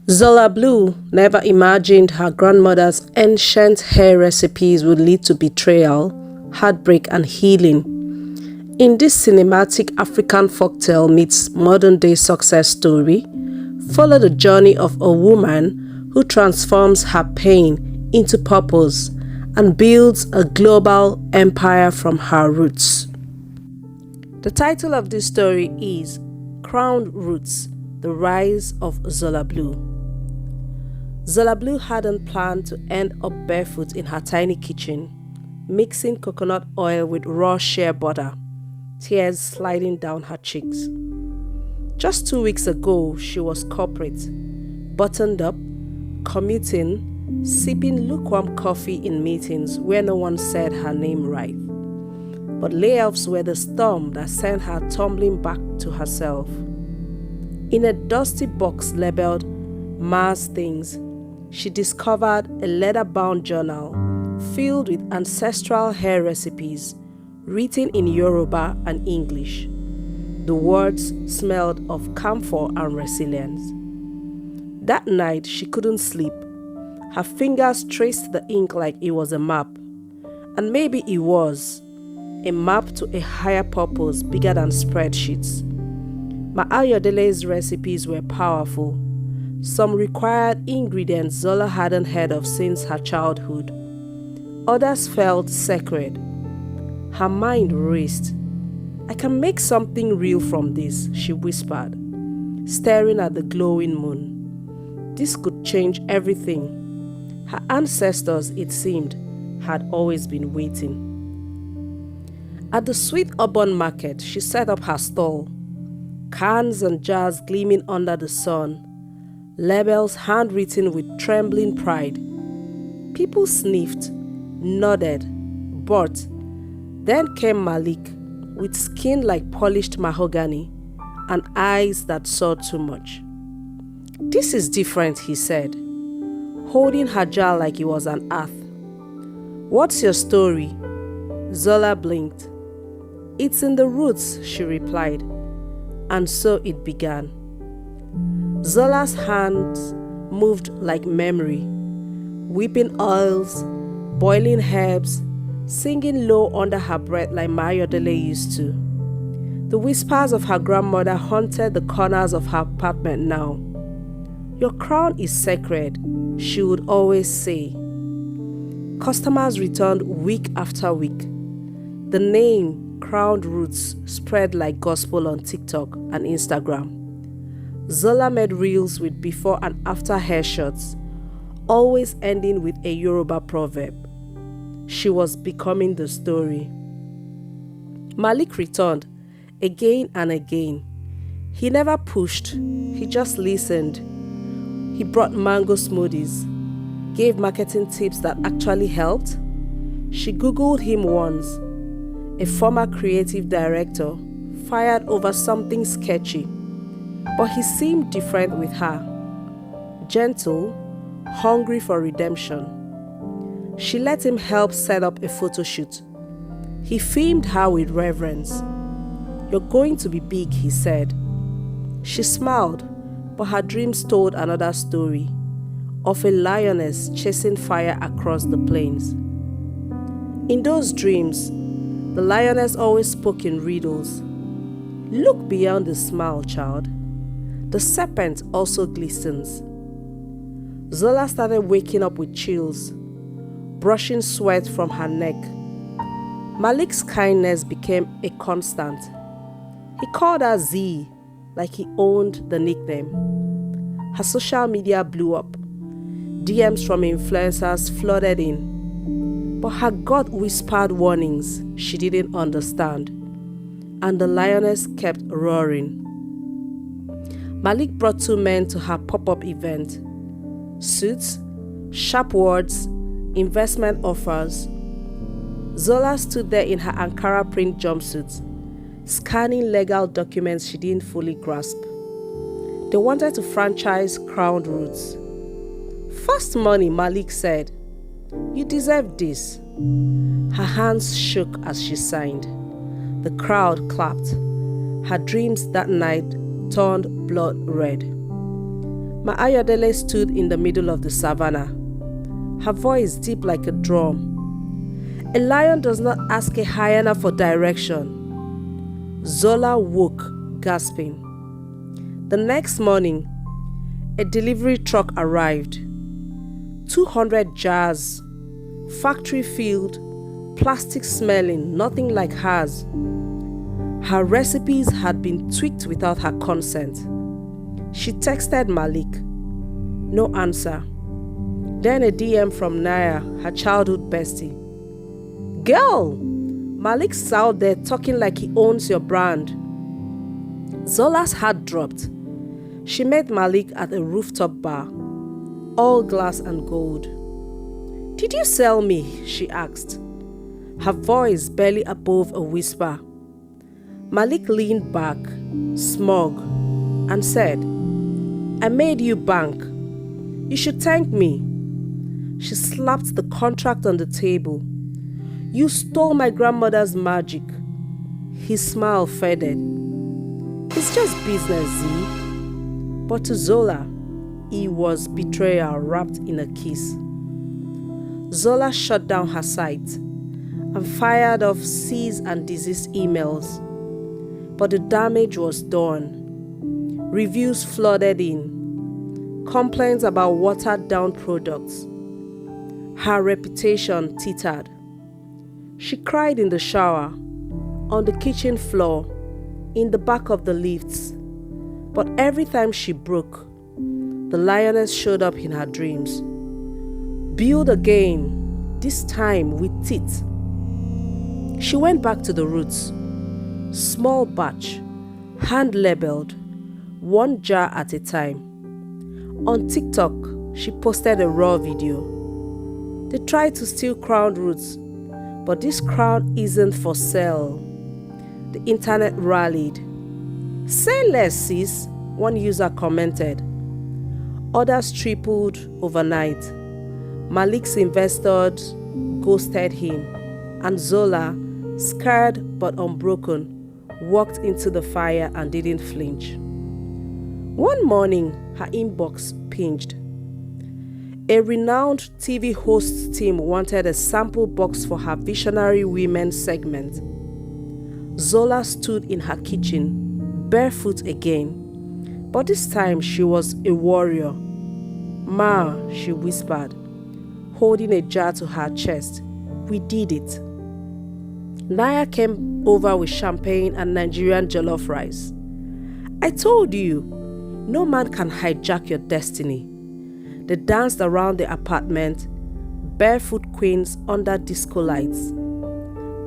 Zola Blue never imagined her grandmother's ancient hair recipes would lead to betrayal, heartbreak, and healing. In this cinematic African folktale meets modern-day success story, follow the journey of a woman who transforms her pain into purpose and builds a global empire from her roots. The title of this story is Crowned Roots: The Rise of Zola Blue. Zola Blue hadn't planned to end up barefoot in her tiny kitchen, mixing coconut oil with raw shea butter, tears sliding down her cheeks. Just 2 weeks ago, she was corporate, buttoned up, commuting, sipping lukewarm coffee in meetings where no one said her name right. But layoffs were the storm that sent her tumbling back to herself. In a dusty box labeled Ma's Things, she discovered a leather-bound journal filled with ancestral hair recipes written in Yoruba and English. The words smelled of camphor and resilience. That night, she couldn't sleep. Her fingers traced the ink like it was a map. And maybe it was a map to a higher purpose bigger than spreadsheets. Ayodele's recipes were powerful. Some required ingredients Zola hadn't heard of since her childhood. Others felt sacred. Her mind raced. "I can make something real from this," she whispered, staring at the glowing moon. This could change everything. Her ancestors, it seemed, had always been waiting. At the sweet urban market, she set up her stall. Cans and jars gleaming under the sun, labels handwritten with trembling pride. People sniffed, nodded, bought. Then came Malik, with skin like polished mahogany and eyes that saw too much. "This is different," he said, holding her jar like it was an earth. "What's your story?" Zola blinked. "It's in the roots," she replied. And so it began. Zola's hands moved like memory, whipping oils, boiling herbs, singing low under her breath like Mayodele used to. The whispers of her grandmother haunted the corners of her apartment now. "Your crown is sacred," she would always say. Customers returned week after week. The name Crowned Roots spread like gospel on TikTok and Instagram. Zola made reels with before and after hair shots, always ending with a Yoruba proverb. She was becoming the story. Malik returned again and again. He never pushed, he just listened. He brought mango smoothies, gave marketing tips that actually helped. She Googled him once. A former creative director, fired over something sketchy. But he seemed different with her. Gentle, hungry for redemption. She let him help set up a photo shoot. He filmed her with reverence. "You're going to be big," he said. She smiled, but her dreams told another story, of a lioness chasing fire across the plains. In those dreams, the lioness always spoke in riddles. "Look beyond the smile, child. The serpent also glistens." Zola started waking up with chills, brushing sweat from her neck. Malik's kindness became a constant. He called her Z, like he owned the nickname. Her social media blew up. DMs from influencers flooded in. But her gut whispered warnings she didn't understand, and the lioness kept roaring. Malik brought 2 men to her pop-up event. Suits, sharp words, investment offers. Zola stood there in her Ankara print jumpsuit, scanning legal documents she didn't fully grasp. They wanted to franchise Crowned Roots. "Fast money," Malik said. "You deserve this." Her hands shook as she signed. The crowd clapped. Her dreams that night turned blood red. Ma Ayodele stood in the middle of the savannah, her voice deep like a drum. A lion does not ask a hyena for direction. Zola woke, gasping. The next morning, a delivery truck arrived. 200 jars, factory-filled, plastic-smelling, nothing like hers. Her recipes had been tweaked without her consent. She texted Malik. No answer. Then a DM from Naya, her childhood bestie. Girl, Malik's out there talking like he owns your brand. Zola's heart dropped. She met Malik at a rooftop bar, all glass and gold. Did you sell me? She asked, her voice barely above a whisper. Malik leaned back, smug, and said, I made you bank. You should thank me. She slapped the contract on the table. You stole my grandmother's magic. His smile faded. It's just business, Z. But to Zola, it was betrayal wrapped in a kiss. Zola shut down her site and fired off cease and desist emails. But the damage was done. Reviews flooded in. Complaints about watered-down products. Her reputation tittered. She cried in the shower, on the kitchen floor, in the back of the lifts. But every time she broke, the lioness showed up in her dreams. Build again, this time with teeth. She went back to the roots. Small batch, hand-labeled, one jar at a time. On TikTok, she posted a raw video. They tried to steal crown roots, but this crown isn't for sale. The internet rallied. Say less, sis, one user commented. Others tripled overnight. Malik's investors ghosted him, and Zola, scared but unbroken, walked into the fire and didn't flinch. One morning, her inbox pinged. A renowned TV host team wanted a sample box for her Visionary Women segment. Zola stood in her kitchen, barefoot again, but this time she was a warrior. Ma, she whispered, holding a jar to her chest. We did it. Naya came over with champagne and Nigerian jollof rice. I told you, no man can hijack your destiny. They danced around the apartment, barefoot queens under disco lights.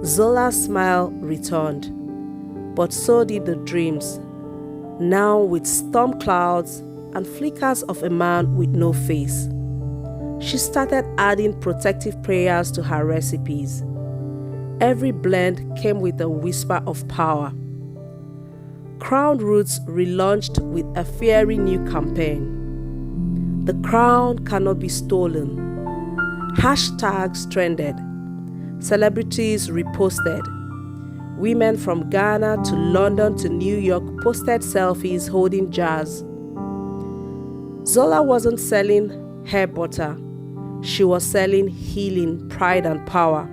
Zola's smile returned, but so did the dreams, now with storm clouds and flickers of a man with no face. She started adding protective prayers to her recipes. Every blend came with a whisper of power. Crown Roots relaunched with a fiery new campaign. The crown cannot be stolen. Hashtags trended. Celebrities reposted. Women from Ghana to London to New York posted selfies holding jars. Zola wasn't selling hair butter. She was selling healing, pride, and power.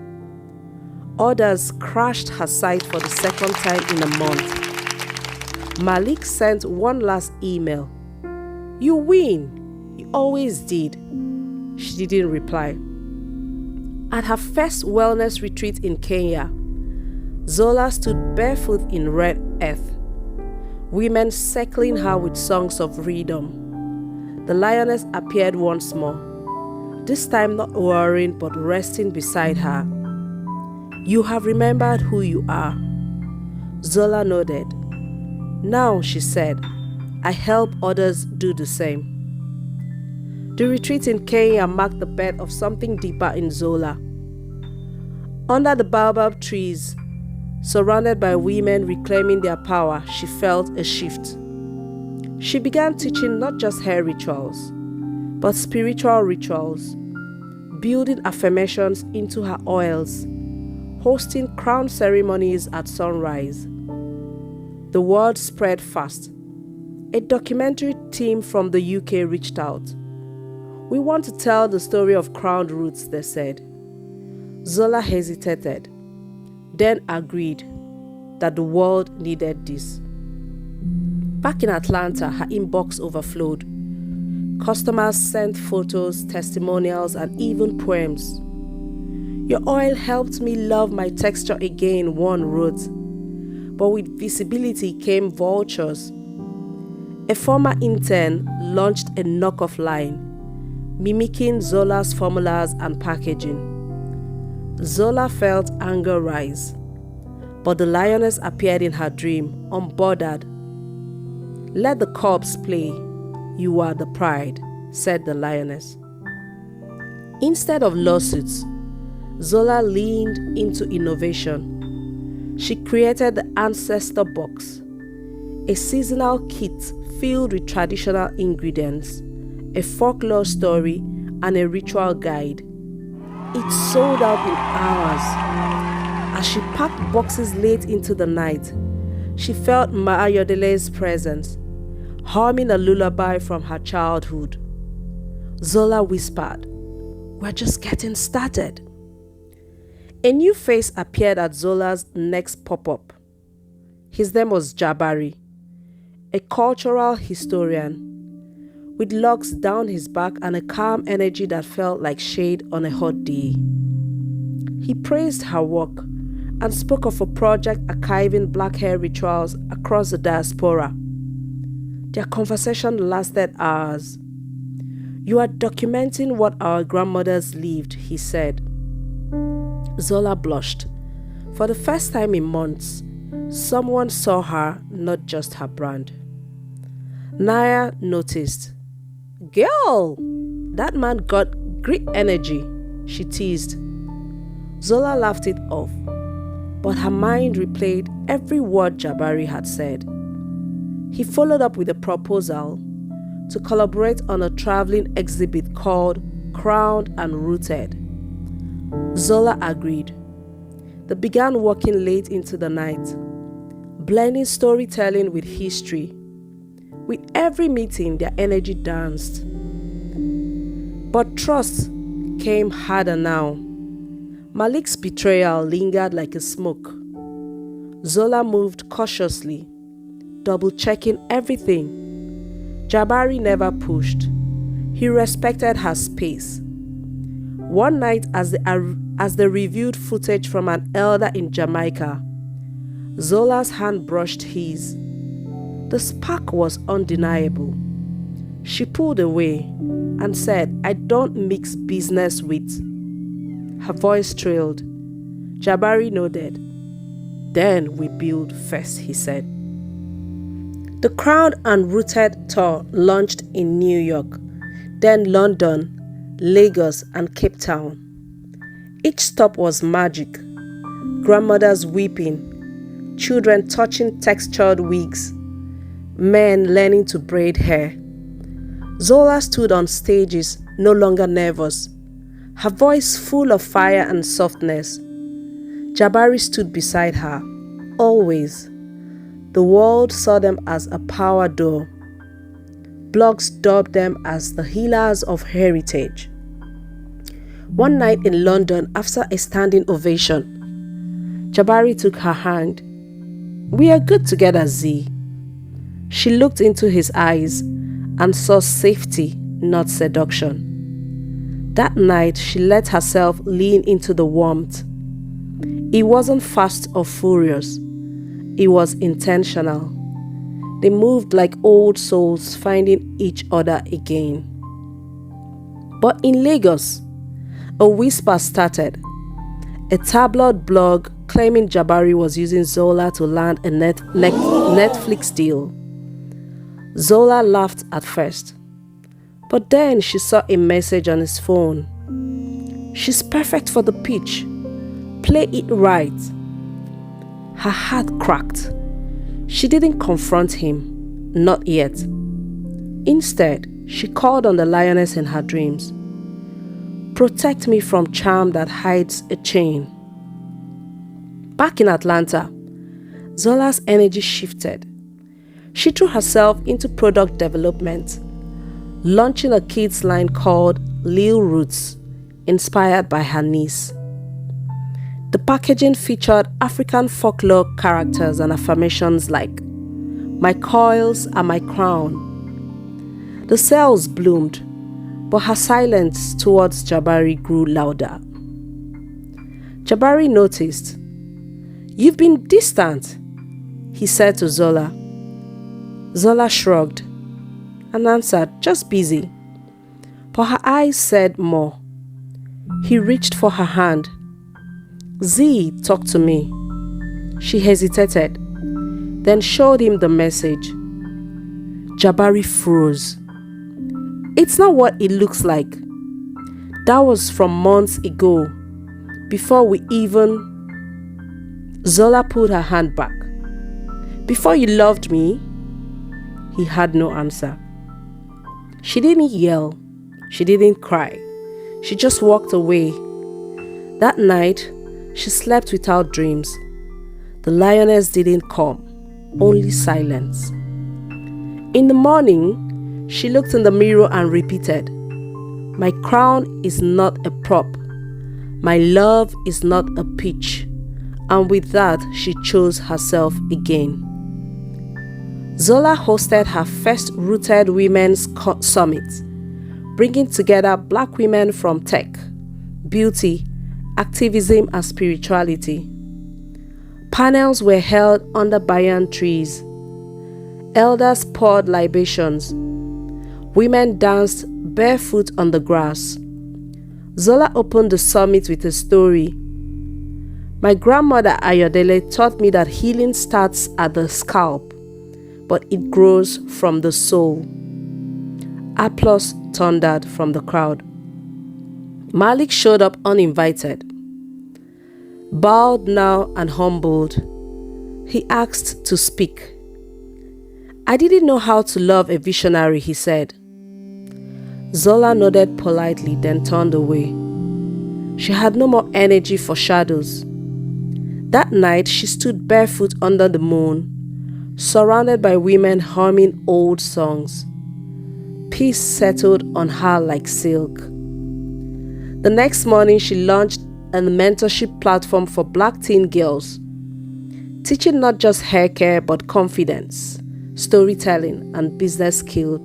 Others crashed her site for the second time in a month. Malik sent one last email. You win. You always did. She didn't reply. At her first wellness retreat in Kenya, Zola stood barefoot in red earth. Women circling her with songs of freedom. The lioness appeared once more, this time not worrying but resting beside her. You have remembered who you are. Zola nodded. Now, she said, I help others do the same. The retreat in Kenya marked the birth of something deeper in Zola. Under the baobab trees, surrounded by women reclaiming their power, she felt a shift. She began teaching not just hair rituals, but spiritual rituals, building affirmations into her oils, hosting crown ceremonies at sunrise. The word spread fast. A documentary team from the UK reached out. "We want to tell the story of crowned roots," they said. Zola hesitated, then agreed that the world needed this. Back in Atlanta, her inbox overflowed. Customers sent photos, testimonials, and even poems. "Your oil helped me love my texture again," one wrote. But with visibility came vultures. A former intern launched a knockoff line, mimicking Zola's formulas and packaging. Zola felt anger rise, but the lioness appeared in her dream, unbothered. "Let the corpse play. You are the pride," said the lioness. Instead of lawsuits, Zola leaned into innovation. She created the Ancestor Box, a seasonal kit filled with traditional ingredients, a folklore story, and a ritual guide. It sold out in hours. As she packed boxes late into the night, she felt Mayodele's presence, humming a lullaby from her childhood. Zola whispered, "We're just getting started." A new face appeared at Zola's next pop-up. His name was Jabari, a cultural historian, with locks down his back and a calm energy that felt like shade on a hot day. He praised her work and spoke of a project archiving black hair rituals across the diaspora. Their conversation lasted hours. "You are documenting what our grandmothers lived," he said. Zola blushed. For the first time in months, someone saw her, not just her brand. Naya noticed. "Girl, that man got great energy," she teased. Zola laughed it off, but her mind replayed every word Jabari had said. He followed up with a proposal to collaborate on a traveling exhibit called Crowned and Rooted. Zola agreed. They began working late into the night, blending storytelling with history. With every meeting, their energy danced. But trust came harder now. Malik's betrayal lingered like a smoke. Zola moved cautiously, double-checking everything. Jabari never pushed. He respected her space. One night, as they reviewed footage from an elder in Jamaica, Zola's hand brushed his. The spark was undeniable. She pulled away and said, "I don't mix business with." Her voice trailed. Jabari nodded. "Then we build first," he said. The Crowned and Rooted tour launched in New York, then London, Lagos, and Cape Town. Each stop was magic. Grandmothers weeping, children touching textured wigs, men learning to braid hair. Zola stood on stages, no longer nervous, her voice full of fire and softness. Jabari stood beside her, always. The world saw them as a power duo. Blogs dubbed them as the healers of heritage. One night in London, after a standing ovation, Jabari took her hand. "We are good together, Z." She looked into his eyes and saw safety, not seduction. That night, she let herself lean into the warmth. It wasn't fast or furious. It was intentional. They moved like old souls finding each other again. But in Lagos, a whisper started. A tabloid blog claiming Jabari was using Zola to land a Netflix deal. Zola laughed at first, but then she saw a message on his phone. "She's perfect for the pitch. Play it right." Her heart cracked. She didn't confront him, not yet. Instead, she called on the lioness in her dreams. "Protect me from charm that hides a chain." Back in Atlanta, Zola's energy shifted. She threw herself into product development, launching a kids line called Lil Roots, inspired by her niece. The packaging featured African folklore characters and affirmations like, "My coils are my crown." The sales bloomed, but her silence towards Jabari grew louder. Jabari noticed. "You've been distant," he said to Zola. Zola shrugged and answered, "Just busy." But her eyes said more. He reached for her hand. "Z, talk to me." She hesitated, then showed him the message. Jabari froze. "It's not what it looks like." That was from months ago, before we even... Zola pulled her hand back. "Before you loved me?" He had no answer. She didn't yell. She didn't cry. She just walked away. That night, she slept without dreams. The lioness didn't come, only silence. In the morning, she looked in the mirror and repeated, "My crown is not a prop. My love is not a pitch." And with that, she chose herself again. Zola hosted her first Rooted Women's Summit, bringing together Black women from tech, beauty, activism, and spirituality. Panels were held under banyan trees. Elders poured libations. Women danced barefoot on the grass. Zola opened the summit with a story. "My grandmother Ayodele taught me that healing starts at the scalp, but it grows from the soul." Applause thundered from the crowd. Malik showed up uninvited. Bowed now and humbled, he asked to speak. "I didn't know how to love a visionary," he said. Zola nodded politely, then turned away. She had no more energy for shadows. That night, she stood barefoot under the moon, surrounded by women humming old songs. Peace settled on her like silk. The next morning, she launched a mentorship platform for Black teen girls, teaching not just hair care but confidence, storytelling, and business skills.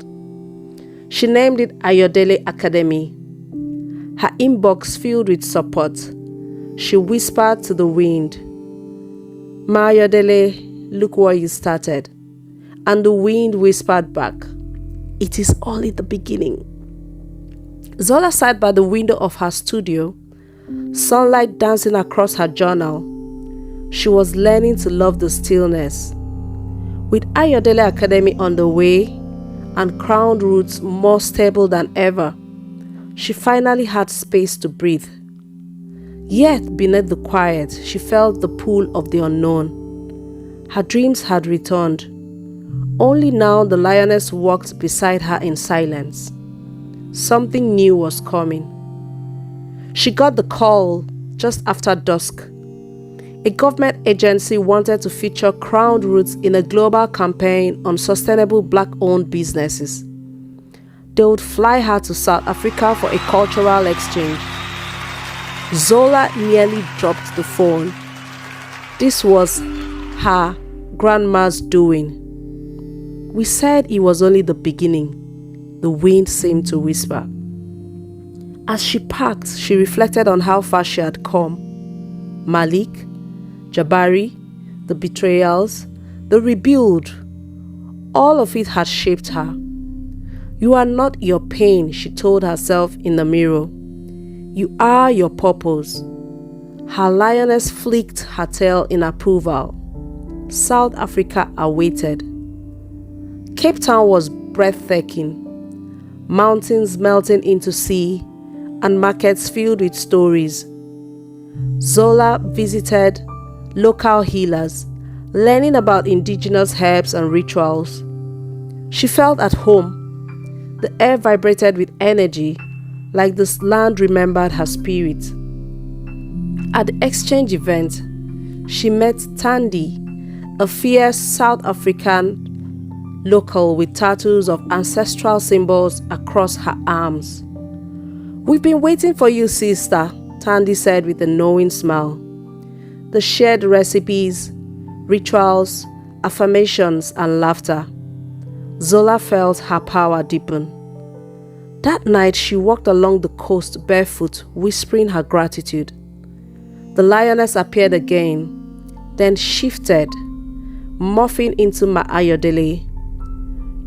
She named it Ayodele Academy. Her inbox filled with support. She whispered to the wind, "Ma Ayodele, look where you started." And the wind whispered back, "It is only the beginning." Zola sat by the window of her studio, sunlight dancing across her journal. She was learning to love the stillness. With Ayodele Academy on the way and crowned roots more stable than ever, she finally had space to breathe. Yet, beneath the quiet, she felt the pull of the unknown. Her dreams had returned. Only now the lioness walked beside her in silence. Something new was coming. She got the call just after dusk. A government agency wanted to feature crowned roots in a global campaign on sustainable Black-owned businesses. They would fly her to South Africa for a cultural exchange. Zola nearly dropped the phone. This was her grandma's doing. "We said it was only the beginning," the wind seemed to whisper. As she packed, she reflected on how far she had come. Malik, Jabari, the betrayals, the rebuild, all of it had shaped her. "You are not your pain," she told herself in the mirror. "You are your purpose." Her lioness flicked her tail in approval. South Africa awaited. Cape Town was breathtaking. Mountains melting into sea and markets filled with stories. Zola visited local healers, learning about indigenous herbs and rituals. She felt at home. The air vibrated with energy, like this land remembered her spirit. At the exchange event, she met Tandy, a fierce South African local with tattoos of ancestral symbols across her arms. "We've been waiting for you, sister," Tandy said with a knowing smile. The shared recipes, rituals, affirmations, and laughter. Zola felt her power deepen. That night, she walked along the coast barefoot, whispering her gratitude. The lioness appeared again, then shifted, morphing into Ayodele.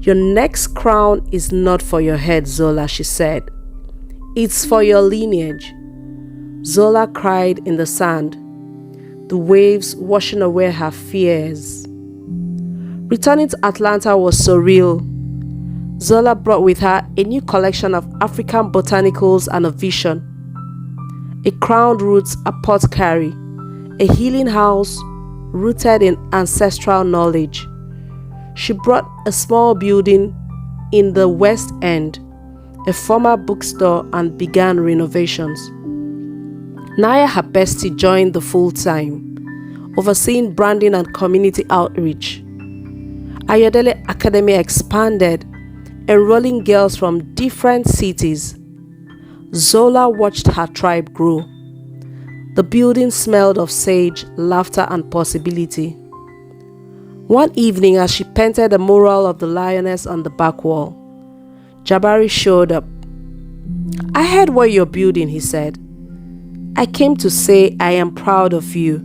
"Your next crown is not for your head, Zola," she said. "It's for your lineage." Zola cried in the sand, the waves washing away her fears. Returning to Atlanta was surreal. Zola brought with her a new collection of African botanicals and a vision. A crowned roots apothecary, a healing house rooted in ancestral knowledge. She brought a small building in the West End, a former bookstore, and began renovations. Naya, her bestie, joined the full-time, overseeing branding and community outreach. Ayodele Academy expanded, enrolling girls from different cities. Zola watched her tribe grow. The building smelled of sage, laughter, and possibility. One evening, as she painted a mural of the lioness on the back wall, Jabari showed up. "I heard what you're building," he said. "I came to say I am proud of you."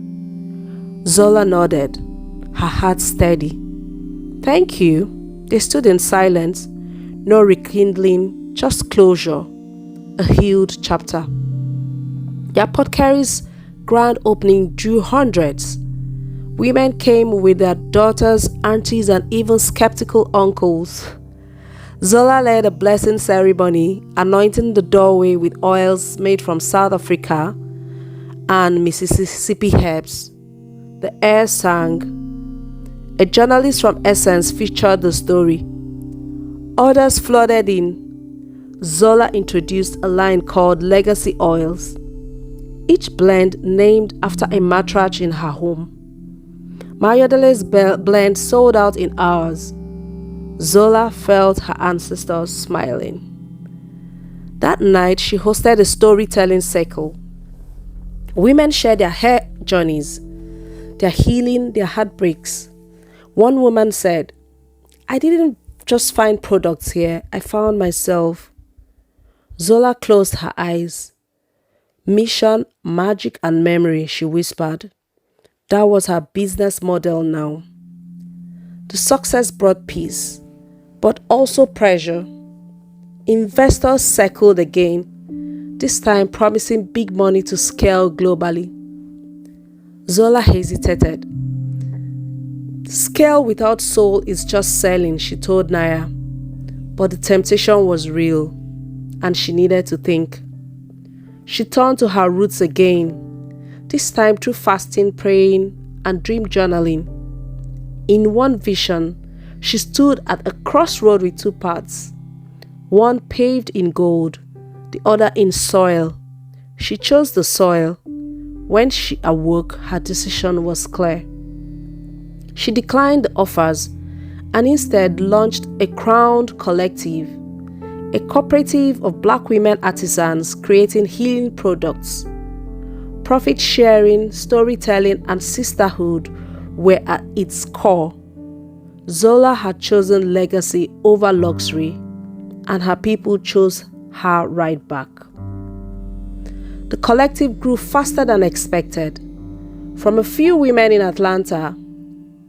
Zola nodded, her heart steady. "Thank you." They stood in silence, no rekindling, just closure, a healed chapter. The apothecary's grand opening drew hundreds. Women came with their daughters, aunties, and even skeptical uncles. Zola led a blessing ceremony, anointing the doorway with oils made from South Africa and Mississippi herbs. The air sang. A journalist from Essence featured the story. Others flooded in. Zola introduced a line called Legacy Oils, each blend named after a matriarch in her home. Ayodele's blend sold out in hours. Zola felt her ancestors smiling. That night, she hosted a storytelling circle. Women shared their hair journeys, their healing, their heartbreaks. One woman said, "I didn't just find products here, I found myself." Zola closed her eyes. "Mission, magic, and memory," she whispered. That was her business model now. The success brought peace, but also pressure. Investors circled again, this time promising big money to scale globally. Zola hesitated. "Scale without soul is just selling," she told Naya. But the temptation was real, and she needed to think. She turned to her roots again, this time through fasting, praying, and dream journaling. In one vision, she stood at a crossroad with two paths, one paved in gold, the other in soil. She chose the soil. When she awoke, her decision was clear. She declined the offers and instead launched a crowned collective, a cooperative of Black women artisans creating healing products. Profit sharing, storytelling, and sisterhood were at its core. Zola had chosen legacy over luxury, and her people chose her right back. The collective grew faster than expected. From a few women in Atlanta,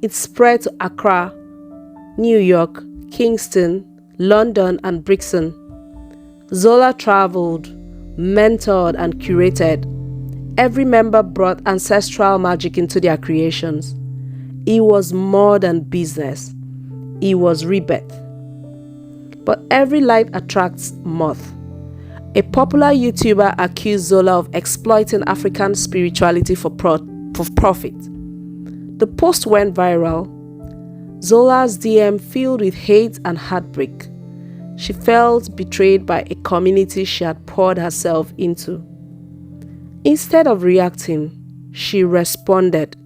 it spread to Accra, New York, Kingston, London, and Brixton. Zola traveled, mentored, and curated. Every member brought ancestral magic into their creations. It was more than business. It was rebirth. But every light attracts moth. A popular YouTuber accused Zola of exploiting African spirituality for profit. The post went viral. Zola's DM filled with hate and heartbreak. She felt betrayed by a community she had poured herself into. Instead of reacting, she responded.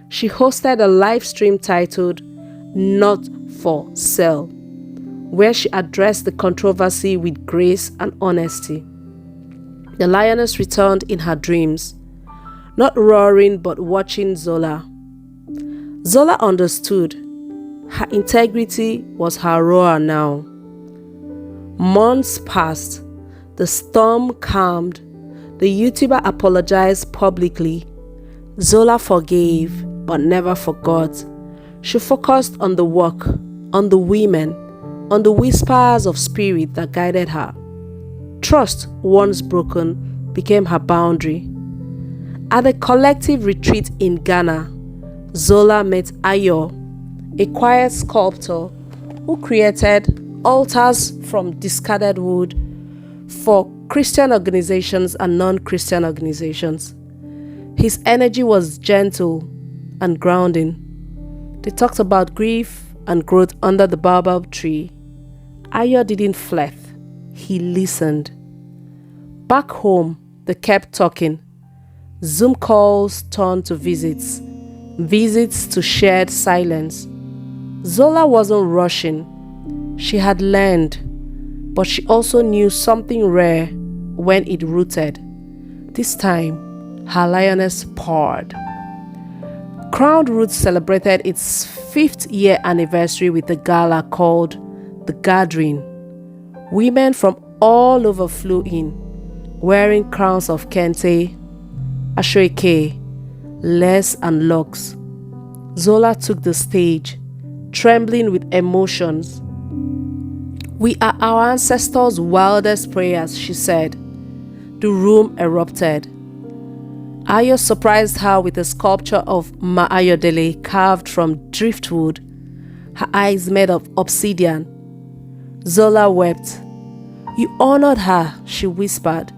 She hosted a live stream titled, not for sale, where she addressed the controversy with grace and honesty. The lioness returned in her dreams, not roaring but watching Zola. Zola understood. Her integrity was her roar now. Months passed. The storm calmed. The YouTuber apologized publicly. Zola forgave but never forgot. She focused on the work, on the women, on the whispers of spirit that guided her. Trust, once broken, became her boundary. At a collective retreat in Ghana, Zola met Ayo, a quiet sculptor who created altars from discarded wood for Christian organizations and non-Christian organizations. His energy was gentle and grounding. They talked about grief and growth under the baobab tree. Ayo didn't flirt, he listened. Back home, they kept talking. Zoom calls turned to visits, visits to shared silence. Zola wasn't rushing. She had learned, but she also knew something rare when it rooted. This time, her lioness poured. Crowned Roots celebrated its 5th year anniversary with a gala called The Gathering. Women from all over flew in, wearing crowns of kente, ashoike, lace and locks. Zola took the stage, trembling with emotions. "We are our ancestors' wildest prayers," she said. The room erupted. Ayo surprised her with a sculpture of Ma Ayodele carved from driftwood, her eyes made of obsidian. Zola wept. "You honored her," she whispered.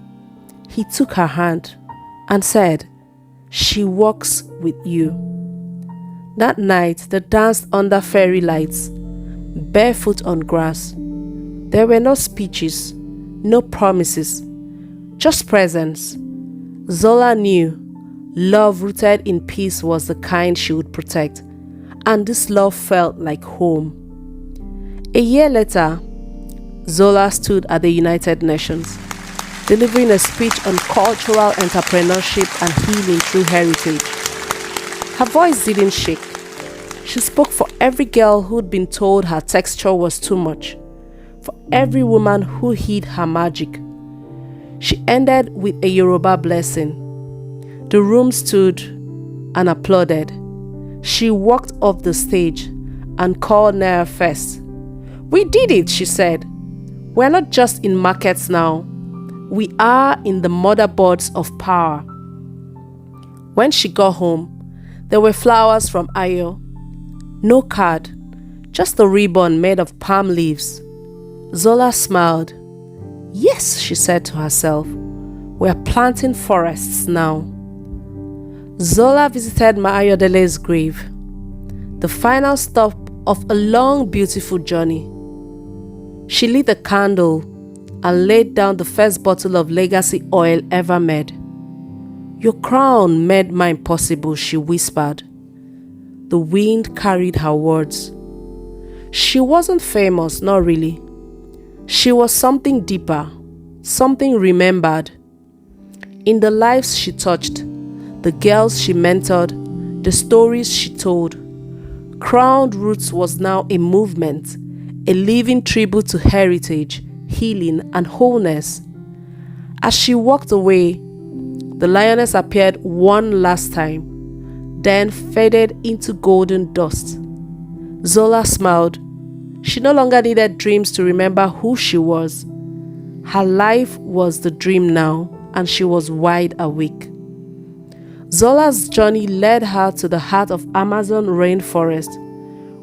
He took her hand and said, "She walks with you." That night, they danced under fairy lights, barefoot on grass. There were no speeches, no promises, just presence. Zola knew love rooted in peace was the kind she would protect, and this love felt like home. A year later, Zola stood at the United Nations, delivering a speech on cultural entrepreneurship and healing through heritage. Her voice didn't shake. She spoke for every girl who'd been told her texture was too much, for every woman who hid her magic. She ended with a Yoruba blessing. The room stood and applauded. She walked off the stage and called Nair first. "We did it," she said. "We're not just in markets now. We are in the motherboards of power." When she got home, there were flowers from Ayo. No card, just a ribbon made of palm leaves. Zola smiled. "Yes," she said to herself, "we're planting forests now." Zola visited Ma Ayodele's grave, the final stop of a long, beautiful journey. She lit a candle and laid down the first bottle of legacy oil ever made. "Your crown made mine possible," she whispered. The wind carried her words. She wasn't famous, not really. She was something deeper, something remembered. In the lives she touched, the girls she mentored, the stories she told, Crowned Roots was now a movement, a living tribute to heritage, healing, and wholeness. As she walked away, the lioness appeared one last time, then faded into golden dust. Zola smiled. She no longer needed dreams to remember who she was. Her life was the dream now, and she was wide awake. Zola's journey led her to the heart of Amazon rainforest,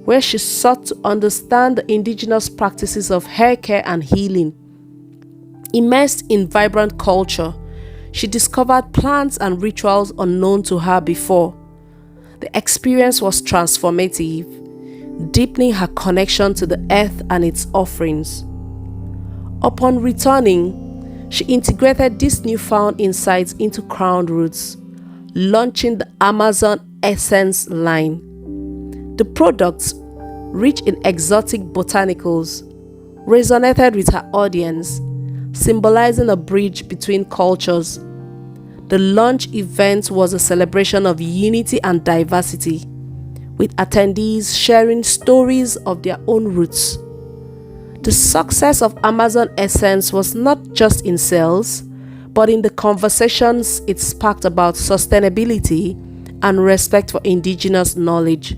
where she sought to understand the indigenous practices of hair care and healing. Immersed in vibrant culture, she discovered plants and rituals unknown to her before. The experience was transformative, deepening her connection to the earth and its offerings. Upon returning, she integrated these newfound insights into Crowned Roots, launching the Amazon Essence line. The products, rich in exotic botanicals, resonated with her audience, symbolizing a bridge between cultures. The launch event was a celebration of unity and diversity, with attendees sharing stories of their own roots. The success of Amazon Essence was not just in sales, but in the conversations it sparked about sustainability and respect for indigenous knowledge.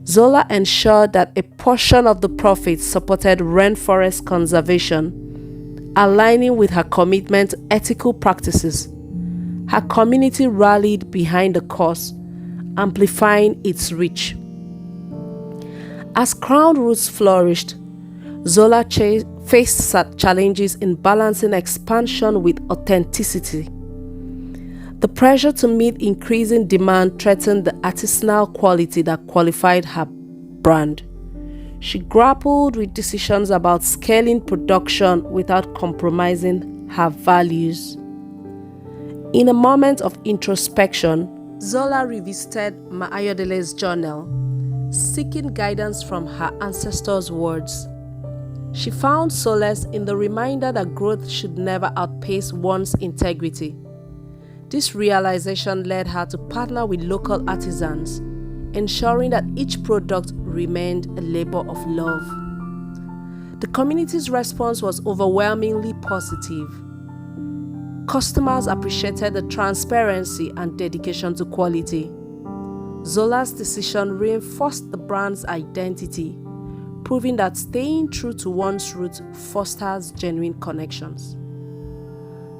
Zola ensured that a portion of the profits supported rainforest conservation, aligning with her commitment to ethical practices. Her community rallied behind the cause, amplifying its reach. As crown roots flourished, Zola faced challenges in balancing expansion with authenticity. The pressure to meet increasing demand threatened the artisanal quality that qualified her brand. She grappled with decisions about scaling production without compromising her values. In a moment of introspection, Zola revisited Ma Ayodele's journal, seeking guidance from her ancestors' words. She found solace in the reminder that growth should never outpace one's integrity. This realization led her to partner with local artisans, ensuring that each product remained a labor of love. The community's response was overwhelmingly positive. Customers appreciated the transparency and dedication to quality. Zola's decision reinforced the brand's identity, proving that staying true to one's roots fosters genuine connections.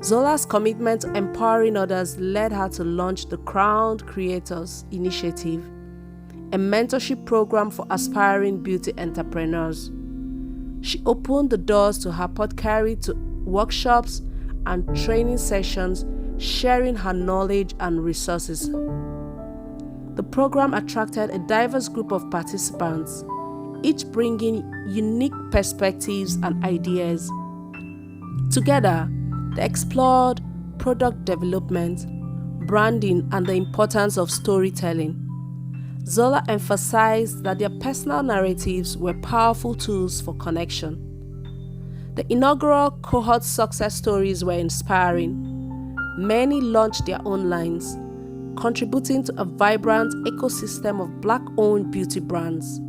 Zola's commitment to empowering others led her to launch the Crowned Creators Initiative, a mentorship program for aspiring beauty entrepreneurs. She opened the doors to her apothecary to workshops and training sessions, sharing her knowledge and resources. The program attracted a diverse group of participants, each bringing unique perspectives and ideas. Together, they explored product development, branding, and the importance of storytelling. Zola emphasized that their personal narratives were powerful tools for connection. The inaugural cohort success stories were inspiring. Many launched their own lines, contributing to a vibrant ecosystem of Black-owned beauty brands.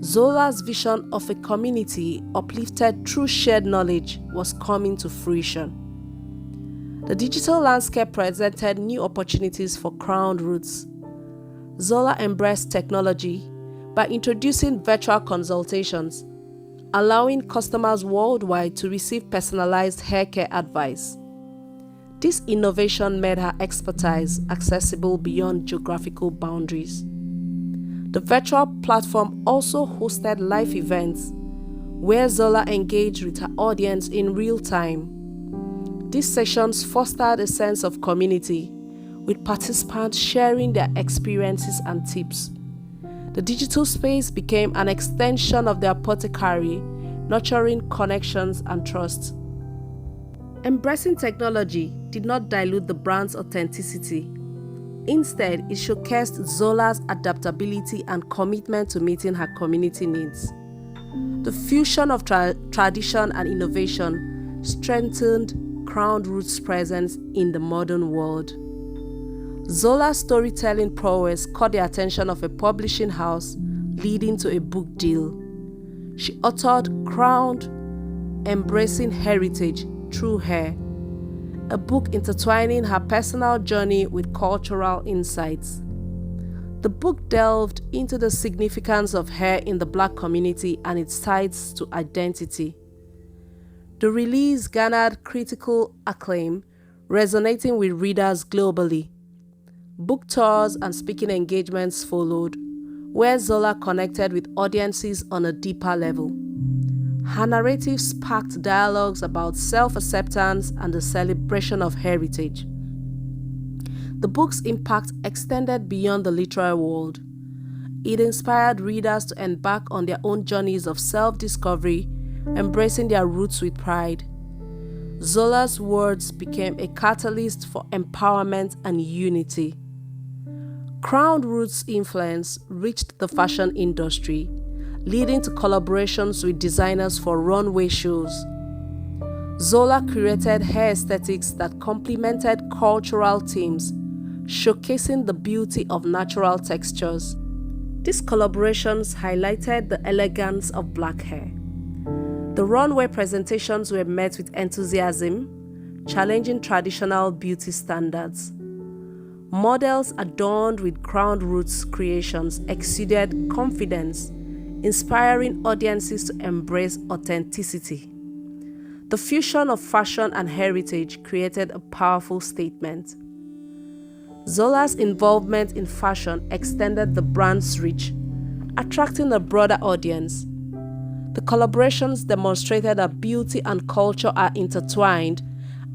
Zola's vision of a community uplifted through shared knowledge was coming to fruition. The digital landscape presented new opportunities for crowned roots. Zola embraced technology by introducing virtual consultations, allowing customers worldwide to receive personalized haircare advice. This innovation made her expertise accessible beyond geographical boundaries. The virtual platform also hosted live events where Zola engaged with her audience in real time. These sessions fostered a sense of community, with participants sharing their experiences and tips. The digital space became an extension of the apothecary, nurturing connections and trust. Embracing technology did not dilute the brand's authenticity. Instead, it showcased Zola's adaptability and commitment to meeting her community needs. The fusion of tradition and innovation strengthened Crowned Roots' presence in the modern world. Zola's storytelling prowess caught the attention of a publishing house, leading to a book deal. She authored Crowned, Embracing Heritage Through Hair, a book intertwining her personal journey with cultural insights. The book delved into the significance of hair in the Black community and its ties to identity. The release garnered critical acclaim, resonating with readers globally. Book tours and speaking engagements followed, where Zola connected with audiences on a deeper level. Her narrative sparked dialogues about self-acceptance and the celebration of heritage. The book's impact extended beyond the literary world. It inspired readers to embark on their own journeys of self-discovery, embracing their roots with pride. Zola's words became a catalyst for empowerment and unity. Crowned Roots' influence reached the fashion industry, leading to collaborations with designers for runway shows. Zola created hair aesthetics that complemented cultural themes, showcasing the beauty of natural textures. These collaborations highlighted the elegance of black hair. The runway presentations were met with enthusiasm, challenging traditional beauty standards. Models adorned with crowned roots creations exuded confidence, inspiring audiences to embrace authenticity. The fusion of fashion and heritage created a powerful statement. Zola's involvement in fashion extended the brand's reach, attracting a broader audience. The collaborations demonstrated that beauty and culture are intertwined,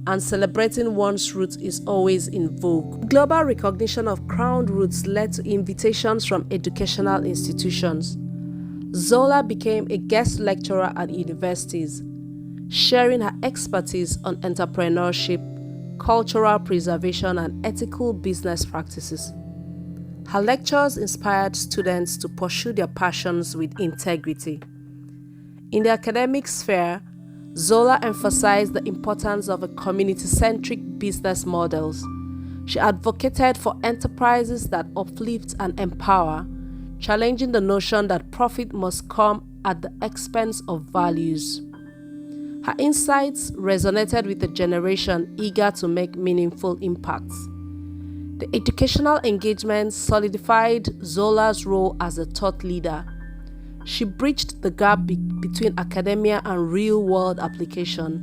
and celebrating one's roots is always in vogue. Global recognition of crowned roots led to invitations from educational institutions. Zola became a guest lecturer at universities, sharing her expertise on entrepreneurship, cultural preservation, and ethical business practices. Her lectures inspired students to pursue their passions with integrity. In the academic sphere, Zola emphasized the importance of a community-centric business models. She advocated for enterprises that uplift and empower, challenging the notion that profit must come at the expense of values. Her insights resonated with a generation eager to make meaningful impacts. The educational engagement solidified Zola's role as a thought leader. She bridged the gap between academia and real-world application,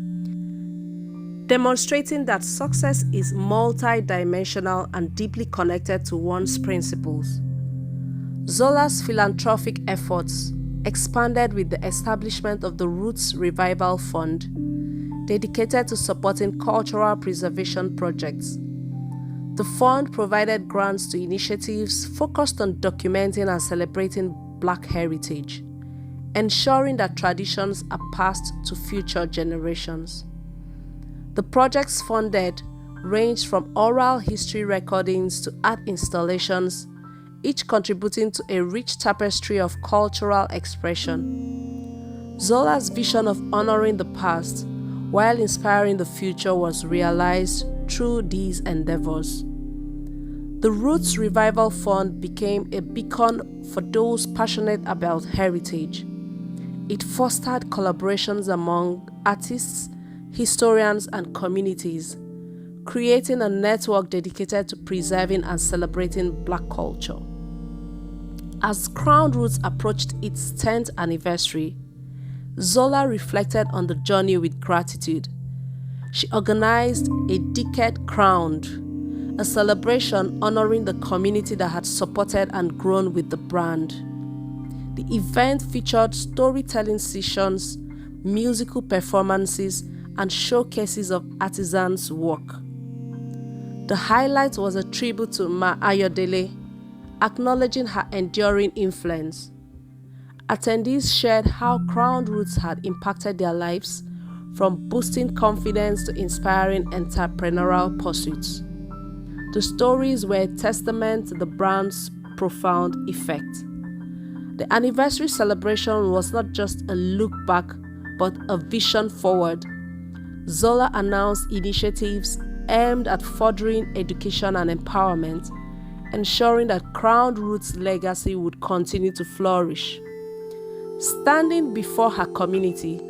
demonstrating that success is multi-dimensional and deeply connected to one's principles. Zola's philanthropic efforts expanded with the establishment of the Roots Revival Fund, dedicated to supporting cultural preservation projects. The fund provided grants to initiatives focused on documenting and celebrating Black heritage, ensuring that traditions are passed to future generations. The projects funded ranged from oral history recordings to art installations, each contributing to a rich tapestry of cultural expression. Zola's vision of honoring the past while inspiring the future was realized through these endeavors. The Roots Revival Fund became a beacon for those passionate about heritage. It fostered collaborations among artists, historians, and communities, creating a network dedicated to preserving and celebrating Black culture. As Crowned Roots approached its 10th anniversary, Zola reflected on the journey with gratitude. She organized a Decade Crowned, a celebration honoring the community that had supported and grown with the brand. The event featured storytelling sessions, musical performances, and showcases of artisans' work. The highlight was a tribute to Ma Ayodele, acknowledging her enduring influence. Attendees shared how Crowned Roots had impacted their lives, from boosting confidence to inspiring entrepreneurial pursuits. The stories were a testament to the brand's profound effect. The anniversary celebration was not just a look back, but a vision forward. Zola announced initiatives aimed at furthering education and empowerment, ensuring that Crowned Roots' legacy would continue to flourish. Standing before her community,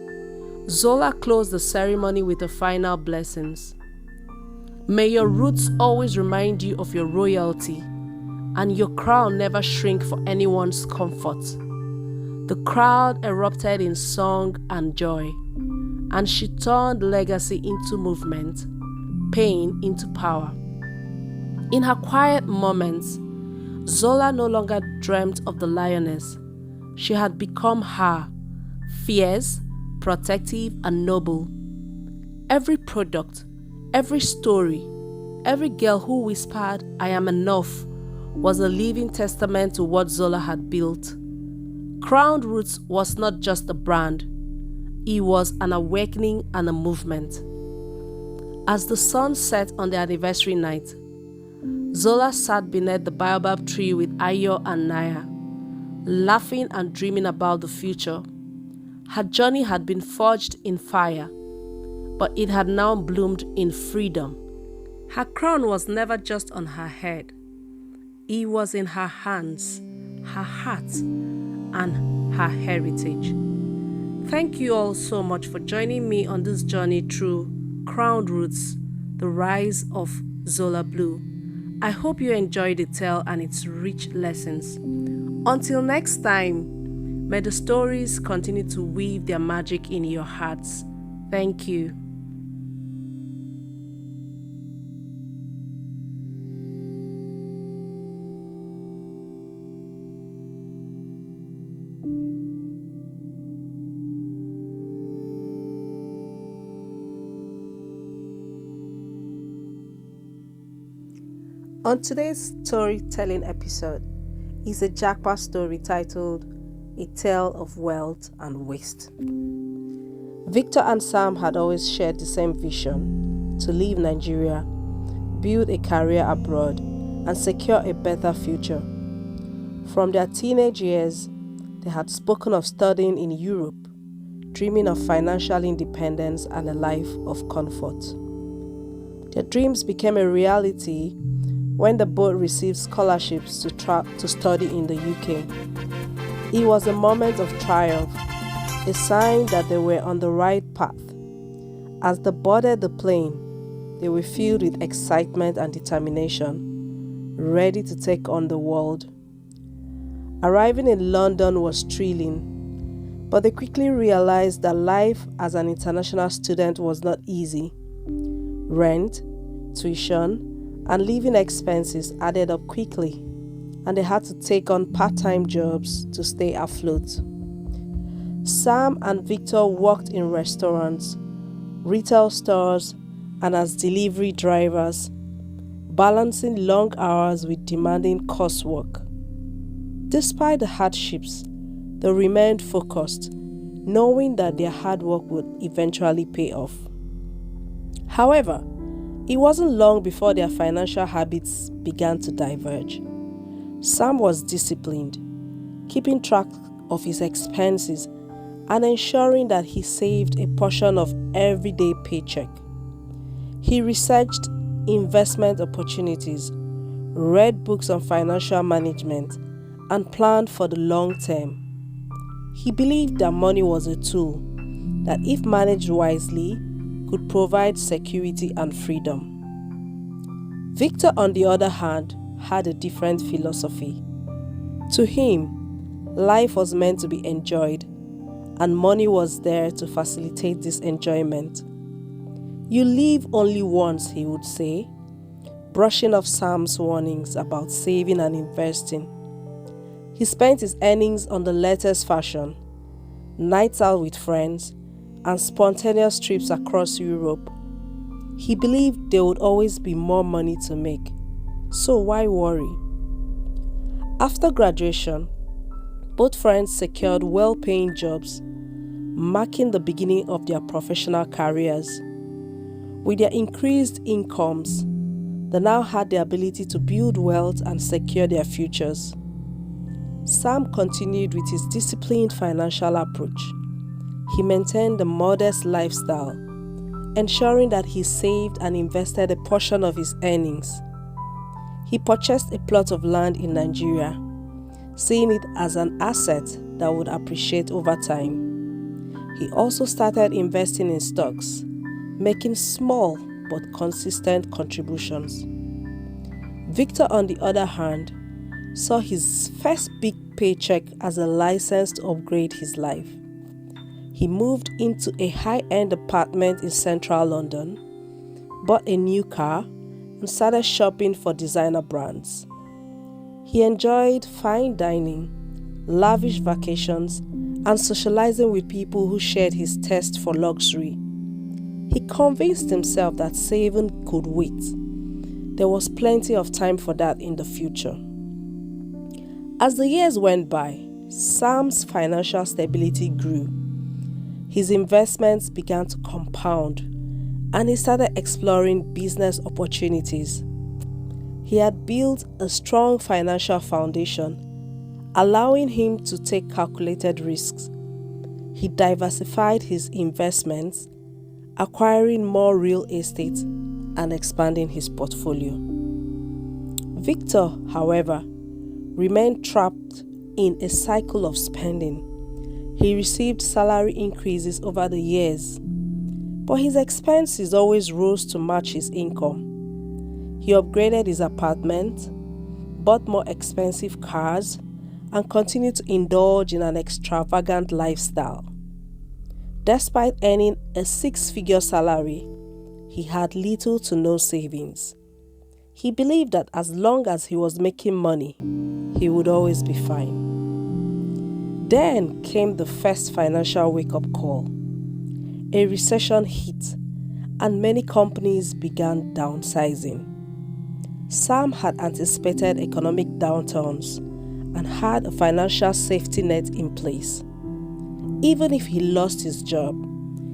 Zola closed the ceremony with her final blessings. May your roots always remind you of your royalty, and your crown never shrink for anyone's comfort. The crowd erupted in song and joy, and she turned legacy into movement, pain into power. In her quiet moments, Zola no longer dreamt of the lioness. She had become her, fierce, protective, and noble. Every product, every story, every girl who whispered, "I am enough," was a living testament to what Zola had built. Crowned Roots was not just a brand, it was an awakening and a movement. As the sun set on the anniversary night, Zola sat beneath the baobab tree with Ayo and Naya, laughing and dreaming about the future. Her journey had been forged in fire, but it had now bloomed in freedom. Her crown was never just on her head. It was in her hands, her heart, and her heritage. Thank you all so much for joining me on this journey through Crowned Roots, the rise of Zola Blue. I hope you enjoyed the tale and its rich lessons. Until next time, may the stories continue to weave their magic in your hearts. Thank you. On today's storytelling episode is a jackpot story titled A Tale of Wealth and Waste. Victor and Sam had always shared the same vision: to leave Nigeria, build a career abroad, and secure a better future. From their teenage years, they had spoken of studying in Europe, dreaming of financial independence and a life of comfort. Their dreams became a reality when the both received scholarships to study in the UK. It was a moment of triumph, a sign that they were on the right path. As they boarded the plane, they were filled with excitement and determination, ready to take on the world. Arriving in London was thrilling, but they quickly realized that life as an international student was not easy. Rent, tuition, and living expenses added up quickly, and they had to take on part-time jobs to stay afloat. Sam and Victor worked in restaurants, retail stores, and as delivery drivers, balancing long hours with demanding coursework. Despite the hardships, they remained focused, knowing that their hard work would eventually pay off. However, it wasn't long before their financial habits began to diverge. Sam was disciplined, keeping track of his expenses and ensuring that he saved a portion of everyday paycheck. He researched investment opportunities, read books on financial management, and planned for the long term. He believed that money was a tool that, if managed wisely, could provide security and freedom. Victor, on the other hand, had a different philosophy. To him, life was meant to be enjoyed, and money was there to facilitate this enjoyment. You live only once, he would say, brushing off Sam's warnings about saving and investing. He spent his earnings on the latest fashion, nights out with friends, and spontaneous trips across Europe. He believed there would always be more money to make, so why worry? After graduation, both friends secured well-paying jobs, marking the beginning of their professional careers. With their increased incomes, they now had the ability to build wealth and secure their futures. Sam continued with his disciplined financial approach. He maintained a modest lifestyle, ensuring that he saved and invested a portion of his earnings. He purchased a plot of land in Nigeria, seeing it as an asset that would appreciate over time. He also started investing in stocks, making small but consistent contributions. Victor, on the other hand, saw his first big paycheck as a license to upgrade his life. He moved into a high-end apartment in central London, bought a new car, and started shopping for designer brands. He enjoyed fine dining, lavish vacations, and socializing with people who shared his taste for luxury. He convinced himself that saving could wait. There was plenty of time for that in the future. As the years went by, Sam's financial stability grew. His investments began to compound, and he started exploring business opportunities. He had built a strong financial foundation allowing him to take calculated risks. He diversified his investments, acquiring more real estate and expanding his portfolio. Victor, however, remained trapped in a cycle of spending. He received salary increases over the years, but his expenses always rose to match his income. He upgraded his apartment, bought more expensive cars, and continued to indulge in an extravagant lifestyle. Despite earning a six-figure salary, he had little to no savings. He believed that as long as he was making money, he would always be fine. Then came the first financial wake-up call. A recession hit, and many companies began downsizing. Sam had anticipated economic downturns and had a financial safety net in place. Even if he lost his job,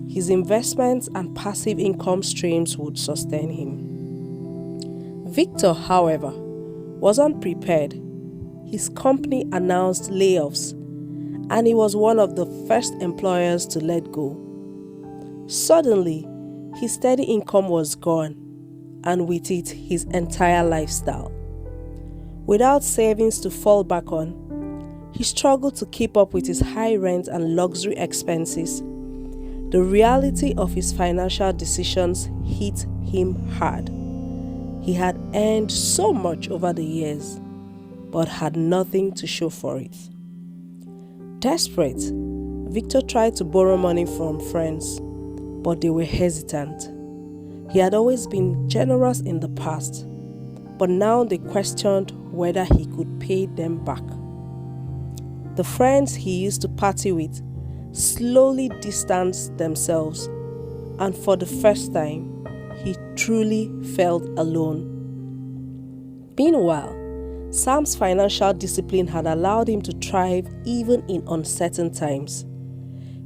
his investments and passive income streams would sustain him. Victor, however, was unprepared. His company announced layoffs, and he was one of the first employers to let go. Suddenly, his steady income was gone, and with it, his entire lifestyle. Without savings to fall back on, he struggled to keep up with his high rent and luxury expenses. The reality of his financial decisions hit him hard. He had earned so much over the years, but had nothing to show for it. Desperate, Victor tried to borrow money from friends, but they were hesitant. He had always been generous in the past, but now they questioned whether he could pay them back. The friends he used to party with slowly distanced themselves, and for the first time, he truly felt alone. Meanwhile, Sam's financial discipline had allowed him to thrive even in uncertain times.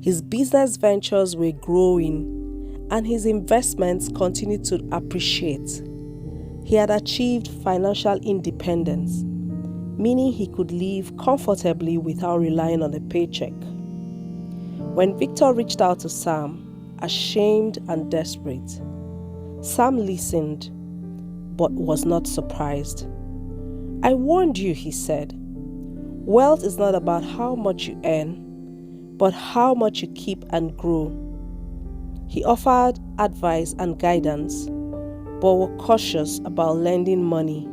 His business ventures were growing, and his investments continued to appreciate. He had achieved financial independence, meaning he could live comfortably without relying on a paycheck. When Victor reached out to Sam, ashamed and desperate, Sam listened, but was not surprised. "I warned you," he said. "Wealth is not about how much you earn, but how much you keep and grow." He offered advice and guidance, but was cautious about lending money.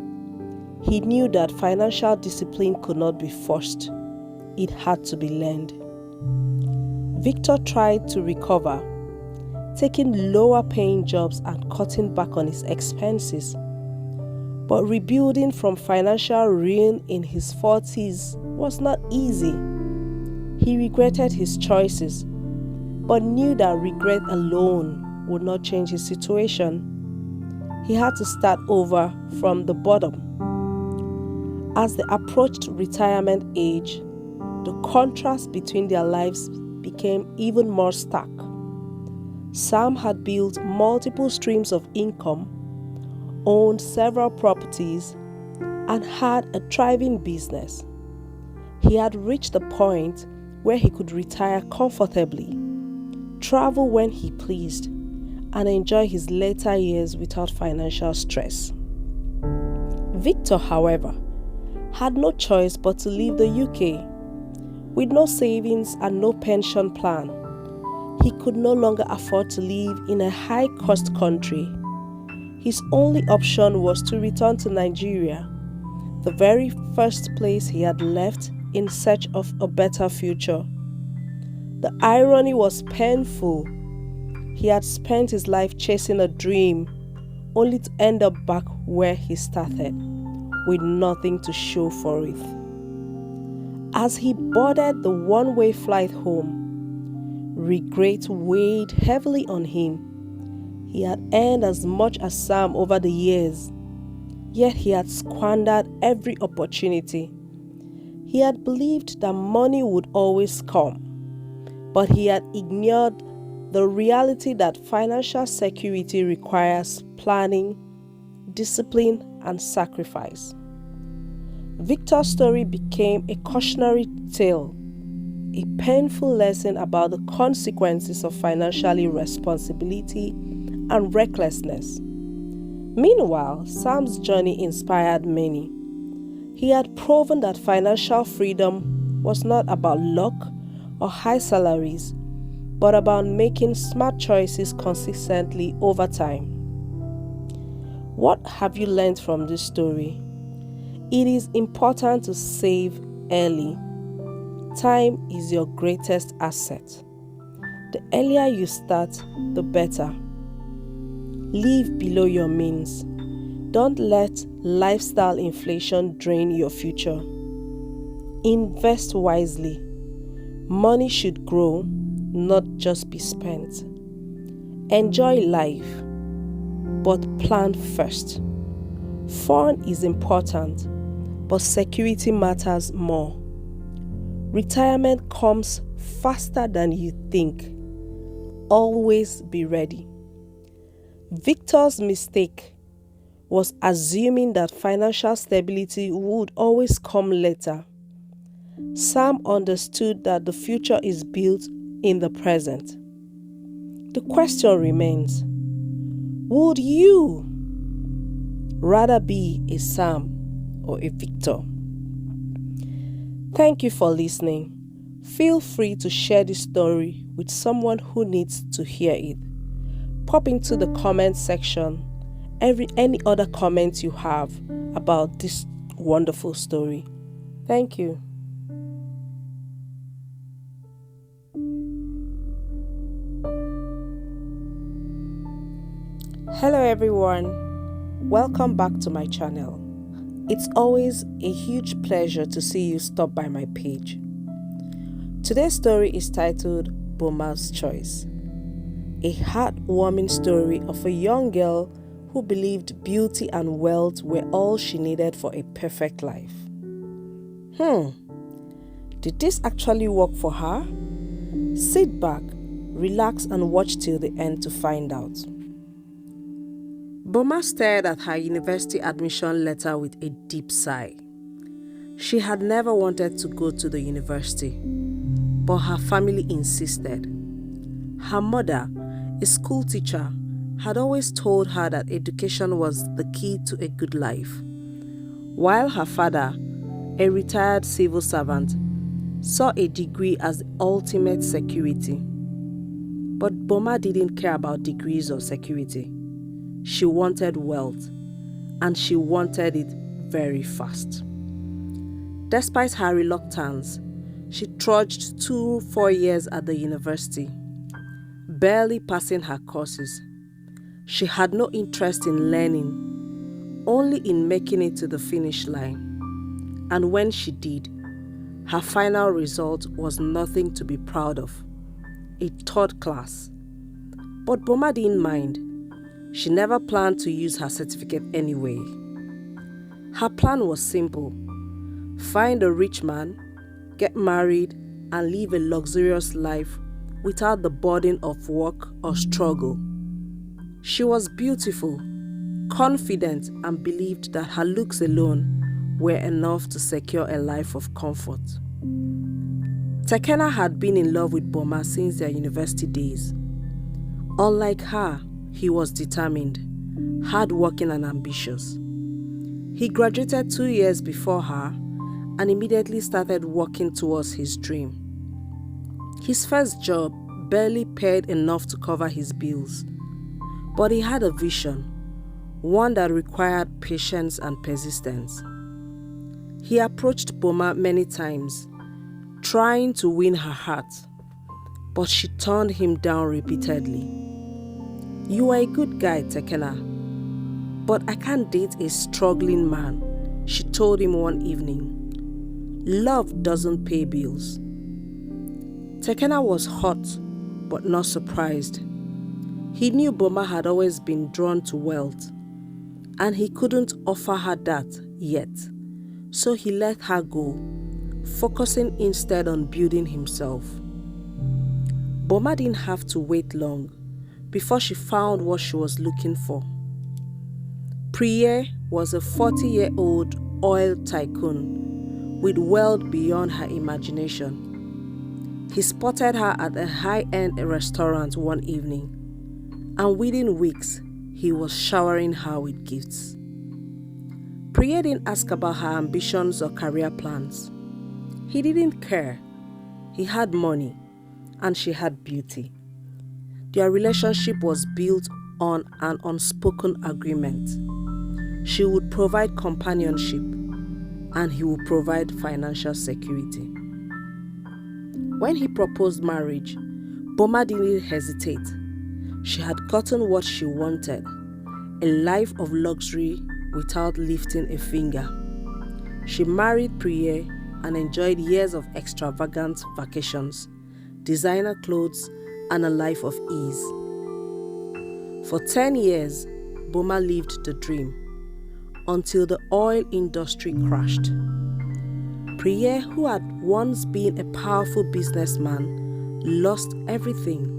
He knew that financial discipline could not be forced. It had to be learned. Victor tried to recover, taking lower-paying jobs and cutting back on his expenses. But rebuilding from financial ruin in his 40s was not easy. He regretted his choices, but knew that regret alone would not change his situation. He had to start over from the bottom. As they approached retirement age, the contrast between their lives became even more stark. Sam had built multiple streams of income, owned several properties, and had a thriving business. He had reached the point where he could retire comfortably, travel when he pleased, and enjoy his later years without financial stress. Victor, however, had no choice but to leave the UK. With no savings and no pension plan, he could no longer afford to live in a high-cost country. His only option was to return to Nigeria, the very first place he had left in search of a better future. The irony was painful. He had spent his life chasing a dream, only to end up back where he started, with nothing to show for it. As he boarded the one-way flight home, regret weighed heavily on him. He had earned as much as Sam over the years, yet he had squandered every opportunity. He had believed that money would always come, but he had ignored the reality that financial security requires planning, discipline, and sacrifice. Victor's story became a cautionary tale, a painful lesson about the consequences of financial irresponsibility and recklessness. Meanwhile, Sam's journey inspired many. He had proven that financial freedom was not about luck or high salaries, but about making smart choices consistently over time. What have you learned from this story? It is important to save early. Time is your greatest asset. The earlier you start, the better. Live below your means. Don't let lifestyle inflation drain your future. Invest wisely. Money should grow, not just be spent. Enjoy life, but plan first. Fun is important, but security matters more. Retirement comes faster than you think. Always be ready. Victor's mistake was assuming that financial stability would always come later. Sam understood that the future is built in the present. The question remains, would you rather be a Sam or a Victor? Thank you for listening. Feel free to share this story with someone who needs to hear it. Pop into the comment section any other comments you have about this wonderful story. Thank you. Hello everyone, welcome back to my channel. It's always a huge pleasure to see you stop by my page. Today's story is titled Boma's Choice, a heartwarming story of a young girl who believed beauty and wealth were all she needed for a perfect life. Did this actually work for her? Sit back, relax and watch till the end to find out. Boma stared at her university admission letter with a deep sigh. She had never wanted to go to the university, but her family insisted. Her mother, a school teacher, had always told her that education was the key to a good life, while her father, a retired civil servant, saw a degree as the ultimate security. But Boma didn't care about degrees or security. She wanted wealth, and she wanted it very fast. Despite her reluctance, she trudged 4 years at the university, barely passing her courses. She had no interest in learning, only in making it to the finish line. And when she did, her final result was nothing to be proud of, a 3rd class. But Boma didn't mind. She never planned to use her certificate anyway. Her plan was simple: find a rich man, get married, and live a luxurious life without the burden of work or struggle. She was beautiful, confident, and believed that her looks alone were enough to secure a life of comfort. Tekena had been in love with Boma since their university days. Unlike her, he was determined, hardworking, and ambitious. He graduated 2 years before her and immediately started working towards his dream. His first job barely paid enough to cover his bills, but he had a vision, one that required patience and persistence. He approached Boma many times, trying to win her heart, but she turned him down repeatedly. "You are a good guy, Tekena, but I can't date a struggling man," she told him one evening. "Love doesn't pay bills." Tekena was hot, but not surprised. He knew Boma had always been drawn to wealth, and he couldn't offer her that yet, so he let her go, focusing instead on building himself. Boma didn't have to wait long before she found what she was looking for. Priye was a 40-year-old oil tycoon with wealth beyond her imagination. He spotted her at a high-end restaurant one evening, and within weeks, he was showering her with gifts. Priya didn't ask about her ambitions or career plans. He didn't care. He had money, and she had beauty. Their relationship was built on an unspoken agreement. She would provide companionship, and he would provide financial security. When he proposed marriage, Boma didn't hesitate. She had gotten what she wanted, a life of luxury without lifting a finger. She married Priya and enjoyed years of extravagant vacations, designer clothes, and a life of ease. For 10 years, Boma lived the dream, until the oil industry crashed. Priya, who had once been a powerful businessman, lost everything.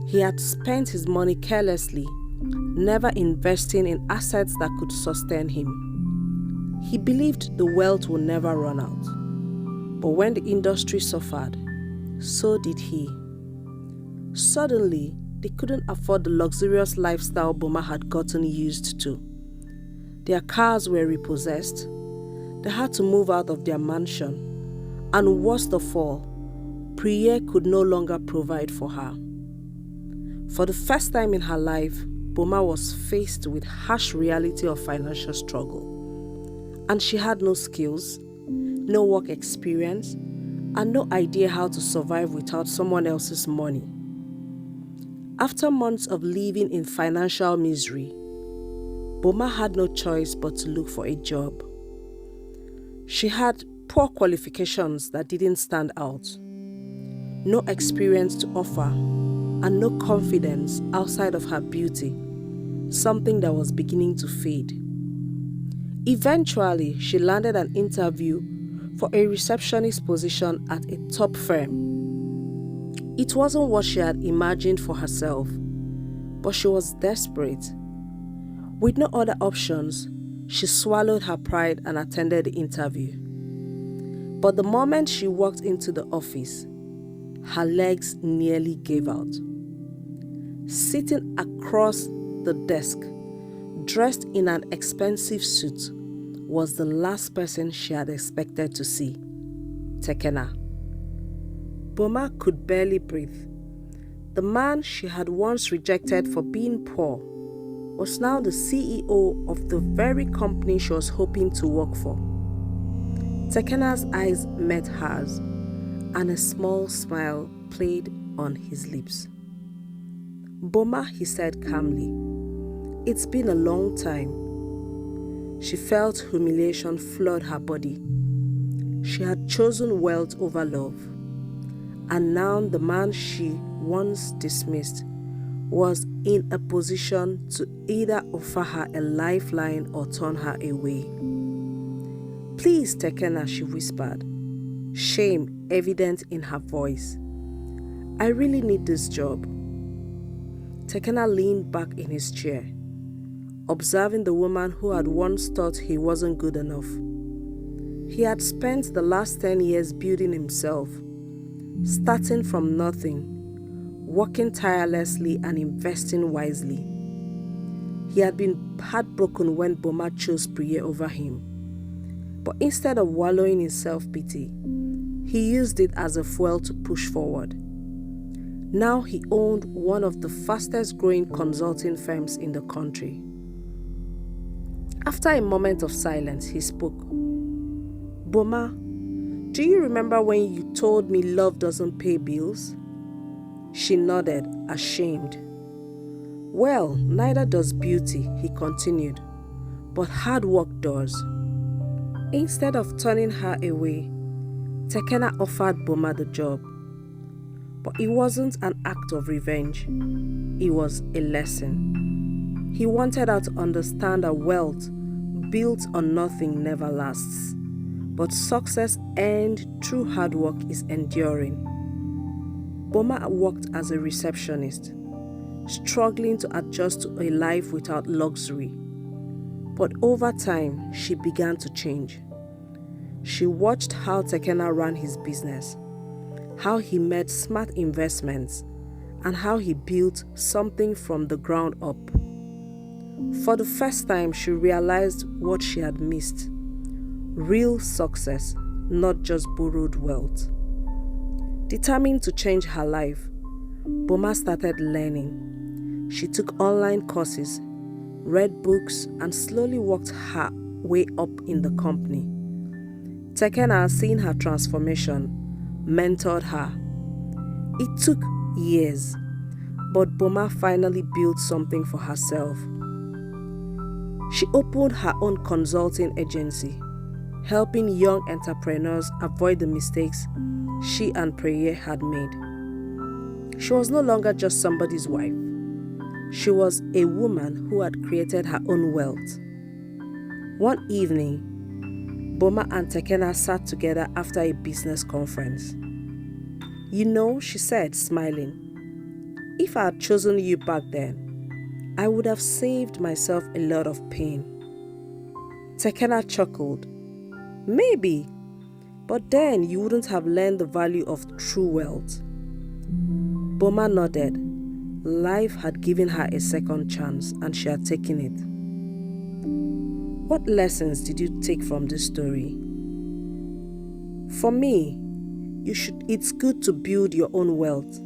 He had spent his money carelessly, never investing in assets that could sustain him. He believed the wealth would never run out. But when the industry suffered, so did he. Suddenly, they couldn't afford the luxurious lifestyle Boma had gotten used to. Their cars were repossessed. They had to move out of their mansion. And worst of all, Priya could no longer provide for her. For the first time in her life, Boma was faced with harsh reality of financial struggle. And she had no skills, no work experience, and no idea how to survive without someone else's money. After months of living in financial misery, Boma had no choice but to look for a job. She had poor qualifications that didn't stand out, no experience to offer, and no confidence outside of her beauty, something that was beginning to fade. Eventually, she landed an interview for a receptionist position at a top firm. It wasn't what she had imagined for herself, but she was desperate. With no other options, she swallowed her pride and attended the interview. But the moment she walked into the office, her legs nearly gave out. Sitting across the desk, dressed in an expensive suit, was the last person she had expected to see, Tekena. Boma could barely breathe. The man she had once rejected for being poor was now the CEO of the very company she was hoping to work for. Tekena's eyes met hers, and a small smile played on his lips. Boma, he said calmly, "It's been a long time." She felt humiliation flood her body. She had chosen wealth over love, and now the man she once dismissed was in a position to either offer her a lifeline or turn her away. "Please, Tekena," she whispered, shame evident in her voice. "I really need this job." Tekena leaned back in his chair, observing the woman who had once thought he wasn't good enough. He had spent the last 10 years building himself, starting from nothing, working tirelessly and investing wisely. He had been heartbroken when Boma chose Priya over him. But instead of wallowing in self-pity, he used it as a fuel to push forward. Now he owned one of the fastest growing consulting firms in the country. After a moment of silence, he spoke. "Boma, do you remember when you told me love doesn't pay bills?" She nodded, ashamed. "Well, neither does beauty," he continued, "but hard work does." Instead of turning her away, Tekena offered Boma the job. But it wasn't an act of revenge. It was a lesson. He wanted her to understand that wealth built on nothing never lasts, but success earned through hard work is enduring. Boma worked as a receptionist, struggling to adjust to a life without luxury. But over time, she began to change. She watched how Tekena ran his business, how he made smart investments, and how he built something from the ground up. For the first time, she realized what she had missed: real success, not just borrowed wealth. Determined to change her life, Boma started learning. She took online courses, read books, and slowly worked her way up in the company. Tekena, seeing her transformation, mentored her. It took years, but Boma finally built something for herself. She opened her own consulting agency, helping young entrepreneurs avoid the mistakes she and Preye had made. She was no longer just somebody's wife. She was a woman who had created her own wealth. One evening, Boma and Tekena sat together after a business conference. "You know," she said, smiling, "if I had chosen you back then, I would have saved myself a lot of pain." Tekena chuckled. "Maybe, but then you wouldn't have learned the value of true wealth." Boma nodded. Life had given her a second chance and she had taken it. What lessons did you take from this story? For me, it's good to build your own wealth.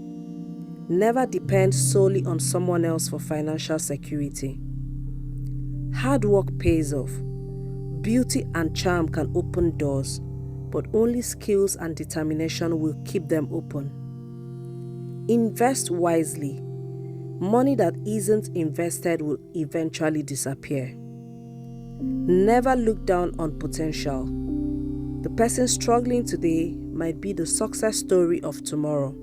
Never depend solely on someone else for financial security. Hard work pays off. Beauty and charm can open doors, but only skills and determination will keep them open. Invest wisely. Money that isn't invested will eventually disappear. Never look down on potential. The person struggling today might be the success story of tomorrow.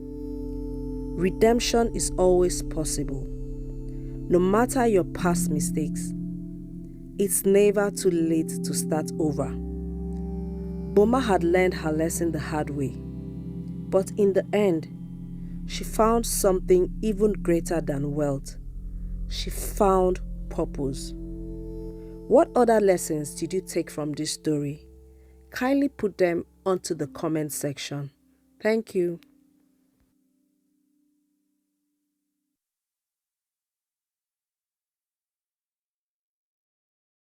Redemption is always possible. No matter your past mistakes, it's never too late to start over. Boma had learned her lesson the hard way, but in the end, she found something even greater than wealth. She found purpose. What other lessons did you take from this story? Kindly put them onto the comment section. Thank you.